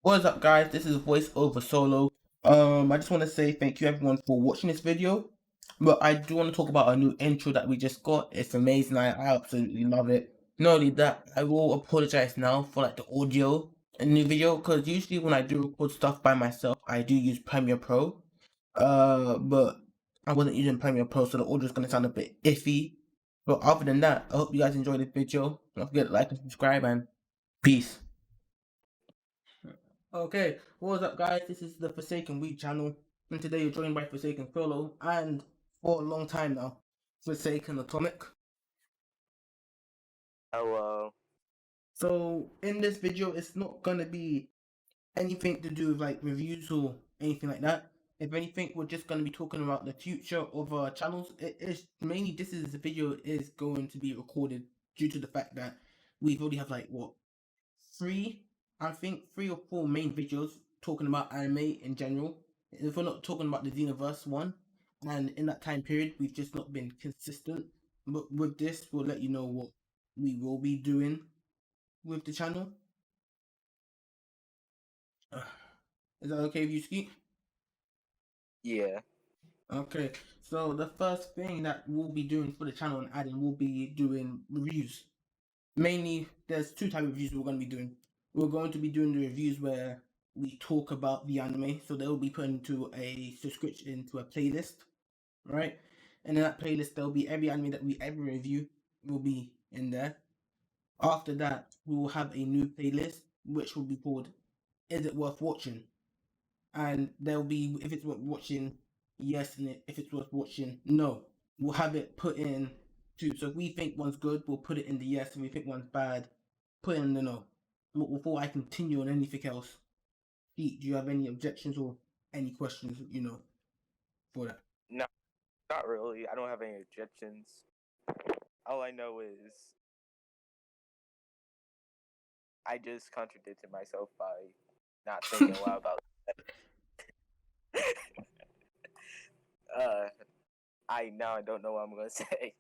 What is up, guys? This is Voice Over Solo. I just want to say thank you everyone for watching this video. But I do want to talk about a new intro that we just got. It's amazing. I absolutely love it. Not only that, I will apologize now for like the audio in the video, because usually when I do record stuff by myself, I do use Premiere Pro. But I wasn't using Premiere Pro, so the audio is gonna sound a bit iffy. But other than that, I hope you guys enjoyed this video. Don't forget to like and subscribe, and peace. Okay, what's up, guys? This is the Forsaken Weed channel, and today you're joined by Forsaken Solo, and for a long time now, Forsaken Atomic. Hello. So in this video, it's not gonna be anything to do with like reviews or anything like that. If anything, we're just gonna be talking about the future of our channels. It is mainly this video is going to be recorded due to the fact that we've already have like what three, I think 3 or 4 main videos talking about anime in general. If we're not talking about the Xenoverse one, and in that time period, we've just not been consistent. But with this, we'll let you know what we will be doing with the channel. Is that okay with you, Skeet? Yeah. Okay, so the first thing that we'll be doing for the channel and adding, we'll be doing reviews. Mainly, there's 2 types of reviews we're going to be doing. We're going to be doing the reviews where we talk about the anime, so they'll be put into a subscription, into a playlist, right? And in that playlist, there'll be every anime that we ever review will be in there. After that, we will have a new playlist, which will be called "Is It Worth Watching?" And there'll be, if it's worth watching, yes, and if it's worth watching, no. We'll have it put in too. So if we think one's good, we'll put it in the yes, and we think one's bad, put it in the no. But before I continue on anything else, Pete, do you have any objections or any questions, for that? No, not really. I don't have any objections. All I know is I just contradicted myself by not thinking a lot about I don't know what I'm gonna say.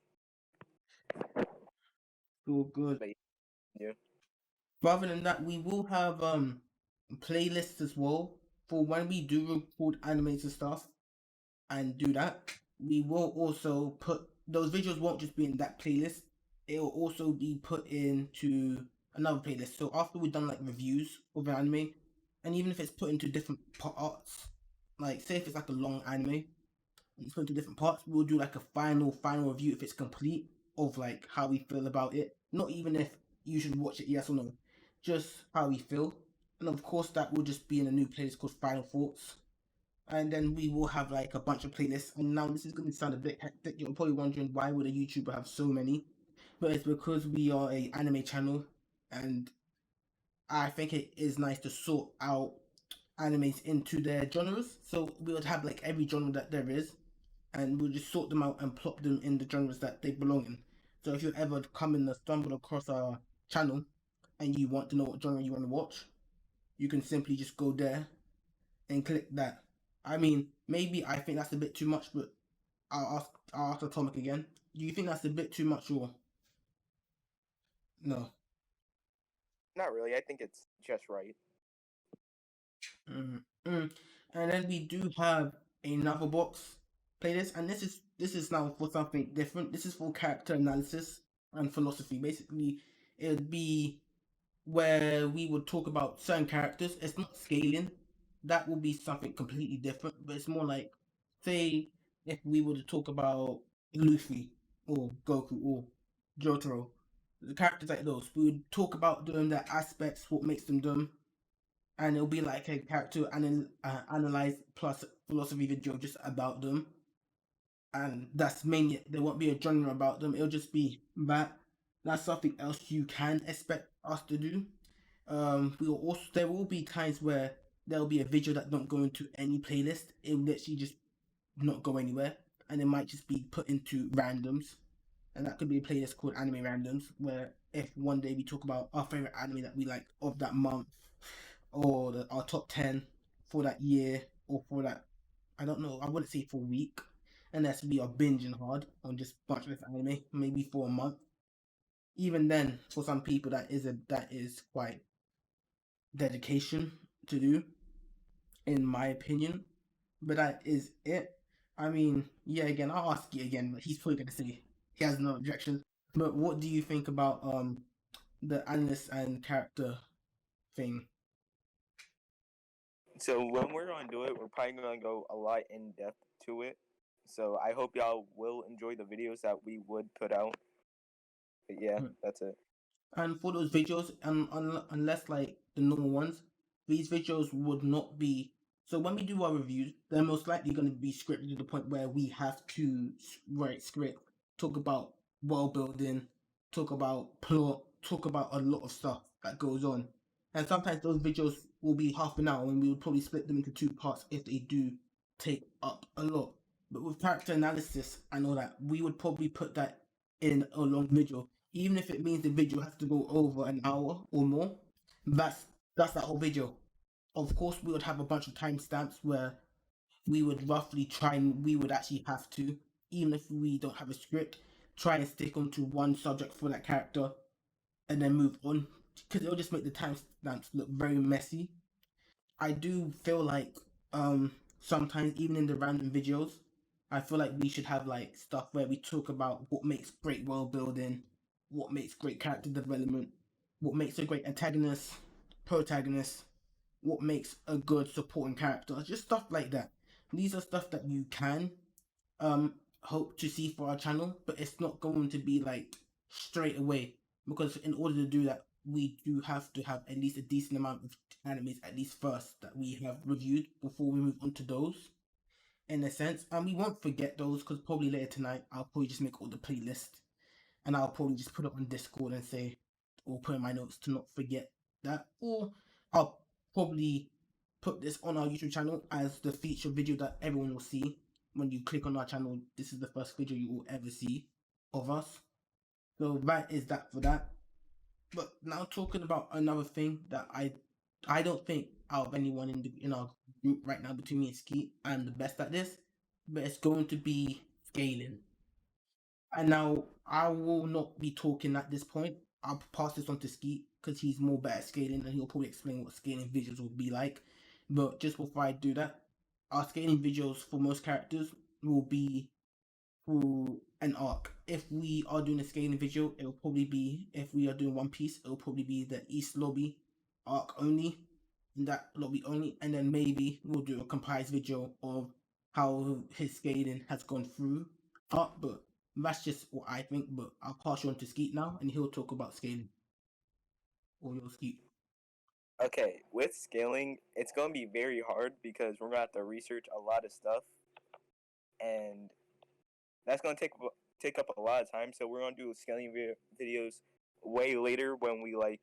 Cool, good. But yeah. Rather than that, we will have playlists as well for when we do record animated stuff and do that. We will also put those videos won't just be in that playlist. It will also be put into another playlist. So after we've done like reviews of an anime, and even if it's put into different parts, like say if it's like a long anime, it's put into different parts, we'll do like a final review if it's complete of like how we feel about it. Not even if you should watch it, yes or no, just how we feel. And of course, that will just be in a new playlist called Final Thoughts. And then we will have like a bunch of playlists. And now this is going to sound a bit hectic. You're probably wondering why would a YouTuber have so many, but it's because we are a anime channel, and I think it is nice to sort out animes into their genres. So we would have like every genre that there is, and we'll just sort them out and plop them in the genres that they belong in. So if you ever come in and stumble across our channel and you want to know what genre you want to watch, you can simply just go there and click that. I mean, maybe I think that's a bit too much, but I'll ask Atomic again. Do you think that's a bit too much or no? Not really. I think it's just right. And then we do have another box playlist, and this is now for something different. This is for character analysis and philosophy. Basically, it would be where we would talk about certain characters. It's not scaling. That will be something completely different, but it's more like, say, if we were to talk about Luffy or Goku or Jotaro, the characters like those, we would talk about them, their aspects, what makes them dumb, and it'll be like a character analyze plus philosophy video just about them. And that's mainly, there won't be a genre about them, it'll just be that. That's something else you can expect us to do. We will also, there will be times where there'll be a video that don't go into any playlist. It will literally just not go anywhere, and it might just be put into randoms, and that could be a playlist called Anime Randoms, where if one day we talk about our favorite anime that we like of that month, or our top 10 for that year, or for that, I don't know, I wouldn't say for a week, unless we are binging hard on just bunch of anime, maybe for a month. Even then, for some people, that is quite dedication. to do, in my opinion. But that is it. I mean, yeah, again, I'll ask you again, but he's probably gonna say he has no objections. But what do you think about the analyst and character thing? So when we're gonna do it, we're probably gonna go a lot in depth to it. So I hope y'all will enjoy the videos that we would put out. But yeah, that's it. And for those videos, unless like the normal ones, these videos would not be. So when we do our reviews, they're most likely going to be scripted to the point where we have to write script, talk about world building, talk about plot, talk about a lot of stuff that goes on. And sometimes those videos will be half an hour, and we would probably split them into two parts if they do take up a lot. But with character analysis and all that, we would probably put that in a long video, even if it means the video has to go over an hour or more. That's that whole video. Of course, we would have a bunch of timestamps where we would roughly try, and we would actually have to, even if we don't have a script, try and stick onto one subject for that character and then move on, because it'll just make the timestamps look very messy. I do feel like sometimes even in the random videos, I feel like we should have like stuff where we talk about what makes great world building, what makes great character development, what makes a great antagonist, protagonist, what makes a good supporting character, just stuff like that. These are stuff that you can hope to see for our channel, but it's not going to be like straight away, because in order to do that, we do have to have at least a decent amount of animes at least first that we have reviewed before we move on to those, in a sense. And we won't forget those, because probably later tonight I'll probably just make all the playlist and I'll probably just put it on Discord and say, or put in my notes to not forget that, or I'll probably put this on our YouTube channel as the feature video that everyone will see. When you click on our channel, this is the first video you will ever see of us. So that is that for that. But now talking about another thing that I don't think out of anyone in our group right now between me and Skeet, I'm the best at this, but it's going to be scaling. And now I will not be talking at this point. I'll pass this on to Skeet because he's more better at scaling and he'll probably explain what scaling visuals will be like. But just before I do that, our scaling visuals for most characters will be through an arc. If we are doing a scaling video, it'll probably be, if we are doing One Piece, it'll probably be the East Lobby arc only, that lobby only, and then maybe we'll do a comprised video of how his scaling has gone through arc. But that's just what I think. But I'll pass you on to Skeet now, and he'll talk about scaling. Or your Skeet. Okay, with scaling, it's gonna be very hard because we're gonna have to research a lot of stuff, and that's gonna take up a lot of time. So we're gonna do scaling videos way later when we like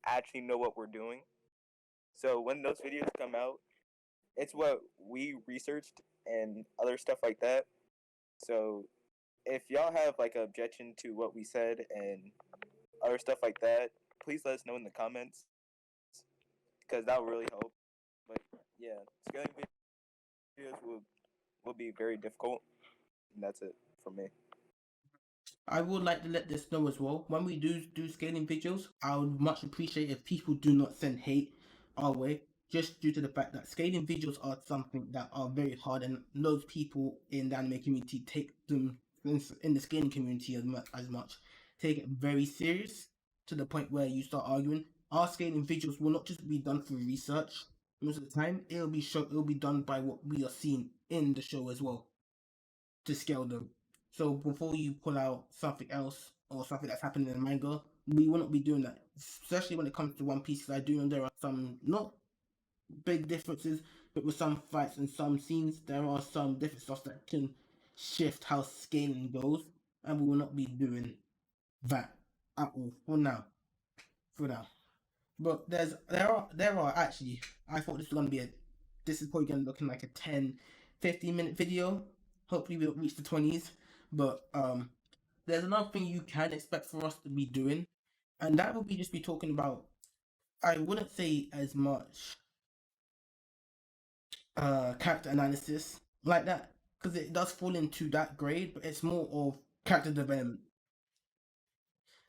actually know what we're doing. So when those videos come out, it's what we researched and other stuff like that. So if y'all have like an objection to what we said and other stuff like that, please let us know in the comments because that will really help. But yeah, scaling videos will be very difficult, and that's it for me. I would like to let this know as well. When we do scaling videos, I would much appreciate if people do not send hate our way, just due to the fact that scaling videos are something that are very hard, and those people in the anime community take them in the scaling community as much take it very serious, to the point where you start arguing. Our scaling videos will not just be done through research. Most of the time, it'll be done by what we are seeing in the show as well, to scale them. So before you pull out something else or something that's happening in the manga, we will not be doing that. Especially when it comes to One Piece, because I do know there are some not big differences, but with some fights and some scenes, there are some different stuff that can shift how scaling goes, and we will not be doing that at all for now. For now. But there are actually, I thought this is probably gonna look like a 10-15 minute video. Hopefully we'll reach the 20s. But there's another thing you can expect for us to be doing, and that will be just be talking about, I wouldn't say as much character analysis like that, because it does fall into that grade, but it's more of character development.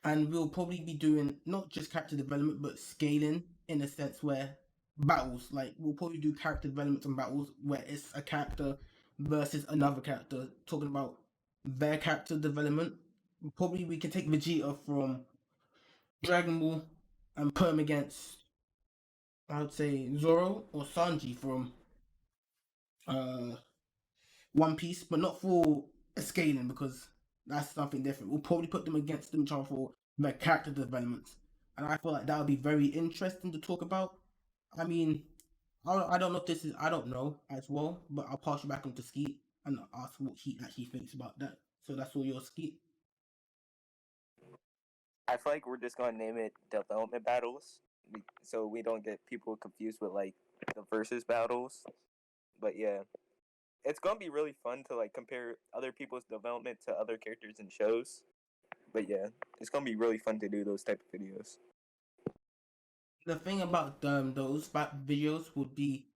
And we'll probably be doing not just character development but scaling, in a sense where battles. Like we'll probably do character developments and battles where it's a character versus another character, talking about their character development. Probably we can take Vegeta from Dragon Ball and put him against, I would say, Zoro or Sanji from uh One Piece, but not for scaling because that's something different. We'll probably put them against them each other for their character developments, and I feel like that would be very interesting to talk about. I mean, I don't know if this is, I don't know as well, but I'll pass you back onto Skeet and ask what he actually thinks about that. So that's all your Skeet. I feel like we're just gonna name it development battles, so we don't get people confused with like the versus battles. But yeah, it's gonna be really fun to like compare other people's development to other characters in shows. But yeah, it's gonna be really fun to do those type of videos. The thing about those videos would be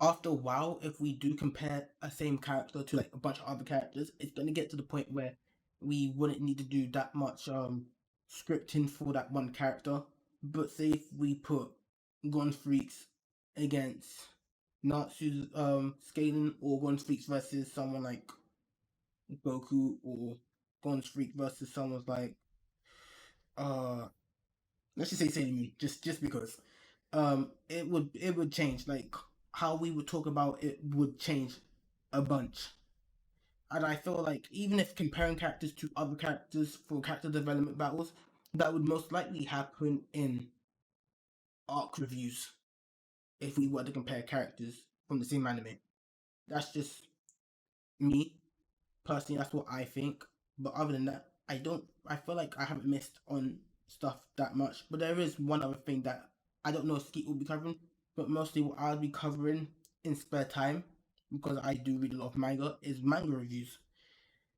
after a while, if we do compare a same character to like a bunch of other characters, it's gonna get to the point where we wouldn't need to do that much scripting for that one character. But say if we put Gun Freaks against Natsu's scaling, or Gun Freaks versus someone like Goku, or Gun Freak versus someone like uh let's just say Sailor Moon, just because it would change, like how we would talk about it would change a bunch. And I feel like even if comparing characters to other characters for character development battles, that would most likely happen in arc reviews if we were to compare characters from the same anime. That's just me personally. That's what I think. But other than that, I don't. I feel like I haven't missed on stuff that much. But there is one other thing that I don't know if Skeet will be covering, but mostly what I'll be covering in spare time, because I do read a lot of manga, is manga reviews.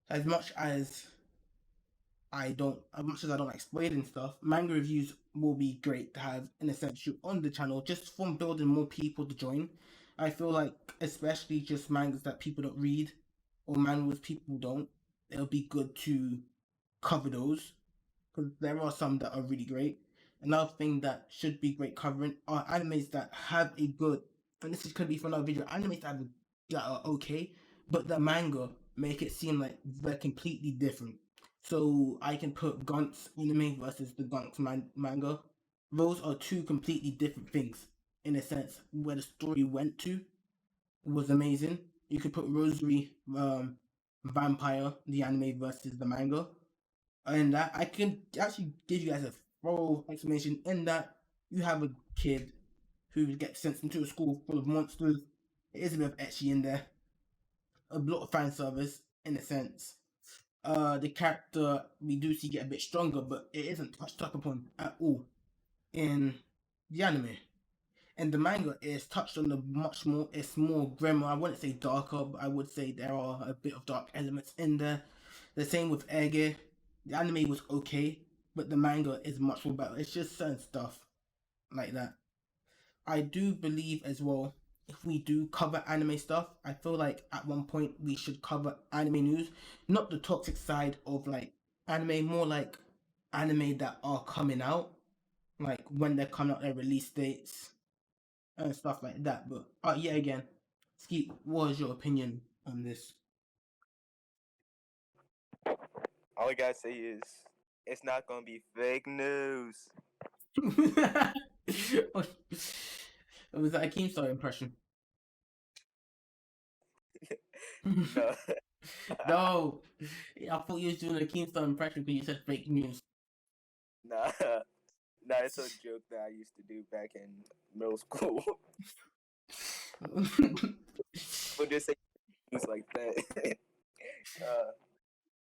As much as as I don't like spoiling stuff, manga reviews will be great to have in essential on the channel, just from building more people to join. I feel like, especially just mangas that people don't read, or mangas people don't, it'll be good to cover those, because there are some that are really great. Another thing that should be great covering are animes that have a good, and this could be for another video, animes that are okay, but the manga make it seem like they're completely different. So I can put Gantz anime versus the Gantz manga. Those are two completely different things in a sense. Where the story went to was amazing. You could put Rosary Vampire, the anime versus the manga, and that I can actually give you guys a thorough explanation. In that, you have a kid who gets sent into a school full of monsters. It is a bit of etchy in there, a lot of fan service in a sense. The character we do see get a bit stronger, but it isn't touched up upon at all in the anime. And the manga is touched on the much more. It's more grimmer. I wouldn't say darker, but I would say there are a bit of dark elements in there. The same with Ege. The anime was okay, but the manga is much more better. It's just certain stuff like that. I do believe as well, if we do cover anime stuff, I feel like at one point we should cover anime news, not the toxic side of like anime, more like anime that are coming out, like when they're coming out, their release dates and stuff like that. But yeah, again, Skeet, what is your opinion on this? All I gotta say is it's not gonna be fake news. Was that a Keemstar impression? No, No, I thought you was doing a Keemstar impression because you said fake news. nah, nah. It's a joke that I used to do back in middle school. We'll just say things like that. uh,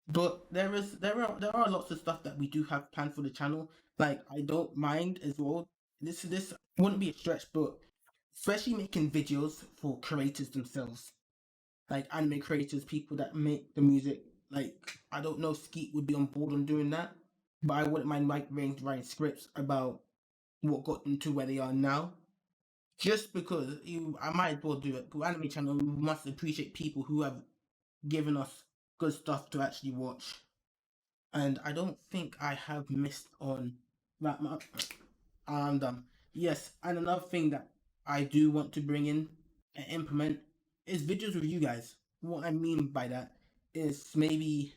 But there are lots of stuff that we do have planned for the channel. Like I don't mind as well. This wouldn't be a stretch, but especially making videos for creators themselves, like anime creators, people that make the music. Like I don't know if Skeet would be on board on doing that, but I wouldn't mind writing scripts about what got them to where they are now. Just because I might as well do it. Because anime channel, we must appreciate people who have given us good stuff to actually watch. And I don't think I have missed on that much. I'm done. Yes, and another thing that I do want to bring in and implement is videos with you guys. What I mean by that is maybe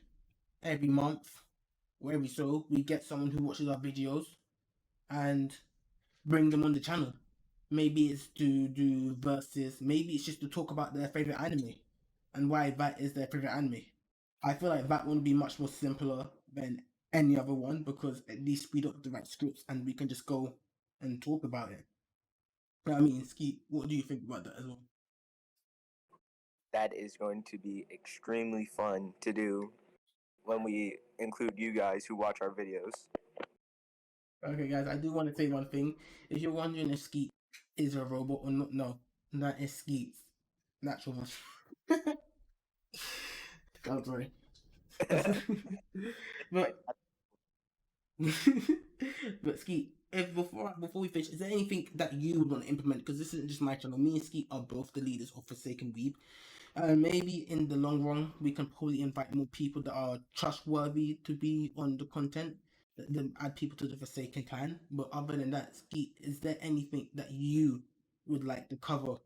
every month or every so we get someone who watches our videos and bring them on the channel. Maybe it's to do versus, maybe it's just to talk about their favorite anime and why that is their favorite anime. I feel like that one would be much more simpler than any other one because at least we don't have to write scripts and we can just go and talk about it. But I mean, Skeet, what do you think about that as well? That is going to be extremely fun to do when we include you guys who watch our videos. Okay, guys, I do want to say one thing. If you're wondering if Skeet is a robot or not, no, that is Skeet's natural voice. I'm sorry. but but Skeet, if before we finish, is there anything that you would want to implement? Because this isn't just my channel. Me and Skeet are both the leaders of Forsaken Weeb. Maybe in the long run, we can probably invite more people that are trustworthy to be on the content. Then add people to the Forsaken clan. But other than that, Skeet, is there anything that you would like to cover,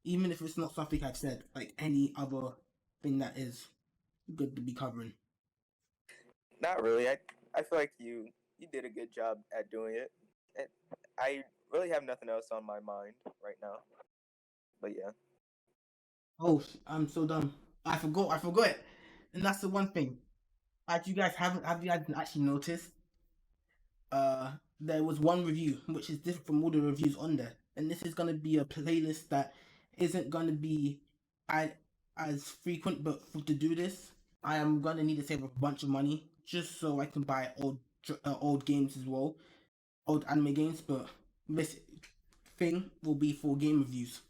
even if it's not something I've said, like any other thing that is good to be covering? Not really. I feel like you did a good job at doing it. And I really have nothing else on my mind right now. But yeah. Oh, I'm so dumb. I forgot it. And that's the one thing. As you guys have you guys actually noticed? There was one review which is different from all the reviews on there, and this is gonna be a playlist that isn't gonna be I as frequent. But to do this, I am gonna need to save a bunch of money just so I can buy old games as well, old anime games. But this thing will be for game reviews,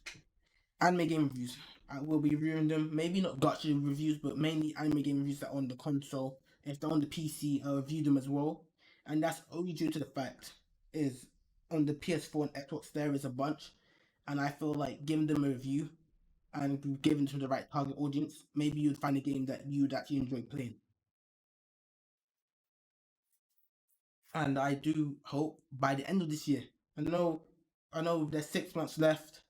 anime game reviews. I will be reviewing them. Maybe not gotcha reviews, but mainly anime game reviews that are on the console. If they're on the PC, I'll review them as well. And that's only due to the fact is on the PS4 and Xbox there is a bunch, and I feel like giving them a review and giving to the right target audience, maybe you'd find a game that you'd actually enjoy playing. And I do hope by the end of this year. I know there's 6 months left.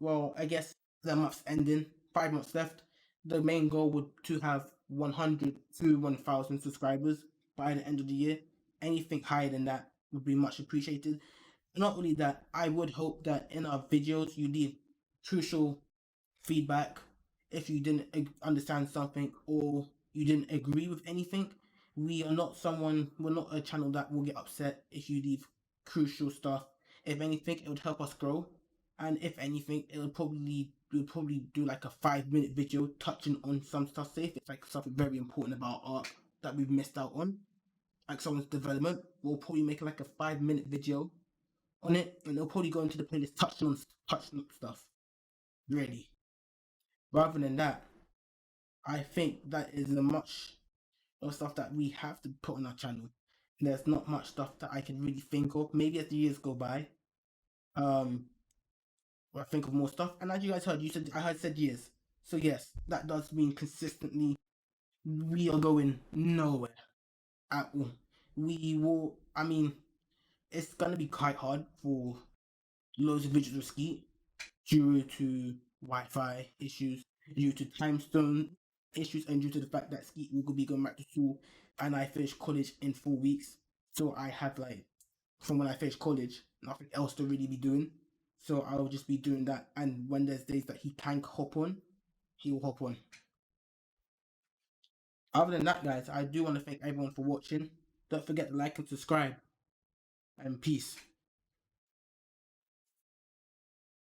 Well, I guess the month's ending, 5 months left. The main goal would to have 100 to 1,000 subscribers by the end of the year. Anything higher than that would be much appreciated. Not only that, I would hope that in our videos you leave crucial feedback if you didn't understand something or you didn't agree with anything. We're not a channel that will get upset if you leave crucial stuff. If anything, it would help us grow. And if anything, we'll probably do like a 5 minute video touching on some stuff. Say if it's like something very important about art that we've missed out on, like someone's development, we'll probably make like a 5 minute video on it, and it'll probably go into the playlist touching on stuff. Really. Rather than that, I think that is a much of stuff that we have to put on our channel. There's not much stuff that I can really think of. Maybe as the years go by, um, I think of more stuff. And as you guys heard, I heard said years. So yes, that does mean consistently we are going nowhere at all. We will. I mean, it's gonna be quite hard for loads of videos of Skeet due to Wi-Fi issues, due to time zone issues, and due to the fact that Skeet will be going back to school, and I finish college in 4 weeks. So I have like from when I finish college, nothing else to really be doing. So I'll just be doing that. And when there's days that he can hop on, he will hop on. Other than that, guys, I do want to thank everyone for watching. Don't forget to like and subscribe. And peace.